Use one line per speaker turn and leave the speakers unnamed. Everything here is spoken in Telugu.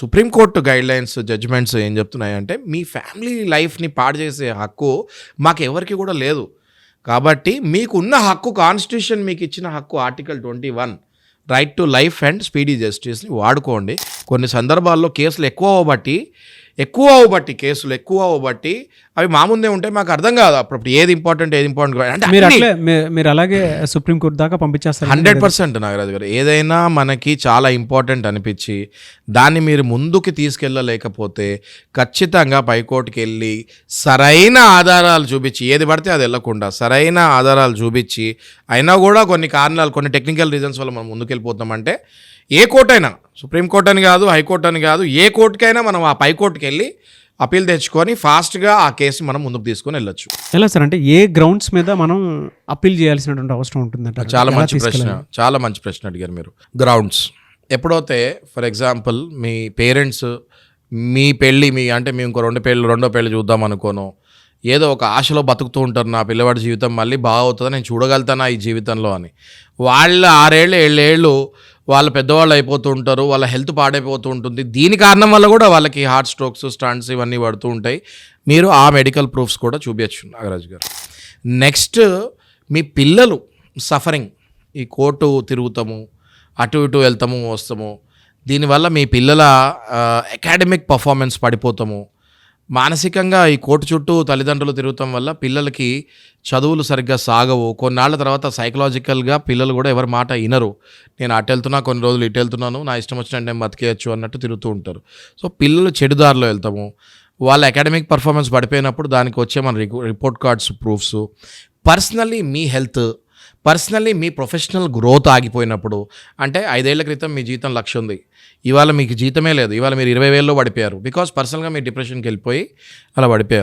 సుప్రీంకోర్టు గైడ్లైన్స్ జడ్జిమెంట్స్ ఏం చెప్తున్నాయంటే మీ ఫ్యామిలీ లైఫ్ని పాడు చేసే హక్కు మాకు ఎవరికి కూడా లేదు. కాబట్టి మీకున్న హక్కు కాన్స్టిట్యూషన్ మీకు ఇచ్చిన హక్కు article 21 right to life and speedy జస్టిస్ని వాడుకోండి. కొన్ని సందర్భాల్లో కేసులు ఎక్కువ అవ్వబట్టి కేసులు ఎక్కువ అవ్వబట్టి అవి మా ముందే ఉంటే మాకు అర్థం కాదు అప్పుడు ఏది ఇంపార్టెంట్ అంటే
మీరు అలాగే సుప్రీంకోర్టు దాకా పంపించేస్తారు.
100% నాగరాజు గారు. ఏదైనా మనకి చాలా ఇంపార్టెంట్ అనిపించి దాన్ని మీరు ముందుకు తీసుకెళ్ళలేకపోతే ఖచ్చితంగా పైకోర్టుకి వెళ్ళి సరైన ఆధారాలు చూపించి, ఏది పడితే అది వెళ్ళకుండా సరైన ఆధారాలు చూపించి, అయినా కూడా కొన్ని కారణాలు, కొన్ని టెక్నికల్ రీజన్స్ వల్ల మనం ముందుకు వెళ్ళిపోతామంటే ఏ కోర్టు అయినా, సుప్రీంకోర్టు అని కాదు, హైకోర్టు అని కాదు, ఏ కోర్టుకైనా మనం ఆ పైకోర్టుకి వెళ్ళి అప్పీల్ తెచ్చుకొని ఫాస్ట్గా ఆ కేసు మనం ముందుకు తీసుకొని వెళ్ళొచ్చు.
ఎలా సార్, అంటే ఏ గ్రౌండ్స్ మీద మనం అప్పీల్ చేయాల్సినటువంటి అవసరం ఉంటుందంట?
చాలా మంచి ప్రశ్న అడిగారు మీరు. గ్రౌండ్స్ ఎప్పుడైతే ఫర్ ఎగ్జాంపుల్ మీ పేరెంట్స్ మీ పెళ్ళి అంటే మేము ఇంకో రెండో పెళ్ళి చూద్దాం అనుకోను, ఏదో ఒక ఆశలో బతుకుతూ ఉంటారు, నా పిల్లవాడి జీవితం మళ్ళీ బాగవుతుందా, నేను చూడగలుగుతానా ఈ జీవితంలో అని. వాళ్ళ 6 ఏళ్ళు 7 ఏళ్ళు వాళ్ళ పెద్దవాళ్ళు అయిపోతూ ఉంటారు, వాళ్ళ హెల్త్ పాడైపోతూ ఉంటుంది. దీని కారణం వల్ల కూడా వాళ్ళకి హార్ట్ స్ట్రోక్స్, స్టంట్స్ ఇవన్నీ పడుతూ ఉంటాయి. మీరు ఆ మెడికల్ ప్రూఫ్స్ కూడా చూపించచ్చు నాగరాజు గారు. నెక్స్ట్, మీ పిల్లలు సఫరింగ్, ఈ కోర్టు తిరుగుతాము, అటు ఇటు వెళ్తాము వస్తాము, దీనివల్ల మీ పిల్లల అకాడమిక్ పర్ఫార్మెన్స్ పడిపోతాము. మానసికంగా ఈ కోర్టు చుట్టూ తల్లిదండ్రులు తిరుగుతాం వల్ల పిల్లలకి చదువులు సరిగ్గా సాగవు. కొన్నాళ్ళ తర్వాత సైకలాజికల్గా పిల్లలు కూడా ఎవరి మాట వినరు. నేను అటు వెళ్తున్నా, కొన్ని రోజులు ఇటు వెళ్తున్నాను, నా ఇష్టం వచ్చినట్టు నేను బతికేయచ్చు అన్నట్టు తిరుగుతూ ఉంటారు. సో పిల్లలు చెడుదారిలో వెళ్తాము. వాళ్ళ అకాడమిక్ పర్ఫార్మెన్స్ పడిపోయినప్పుడు దానికి వచ్చే మన రిపోర్ట్ కార్డ్స్, ప్రూఫ్స్, పర్సనల్లీ మీ హెల్త్, పర్సనల్లీ మీ ప్రొఫెషనల్ గ్రోత్ ఆగిపోయినప్పుడు, అంటే 5 ఏళ్ల క్రితం మీ జీతం 1,00,000 ఉంది, ఇవాళ మీకు జీతమే లేదు, ఇవాళ మీరు 20,000లో పడిపోయారు, బికాస్ పర్సనల్గా మీరు డిప్రెషన్కి వెళ్ళిపోయి అలా పడిపోయారు.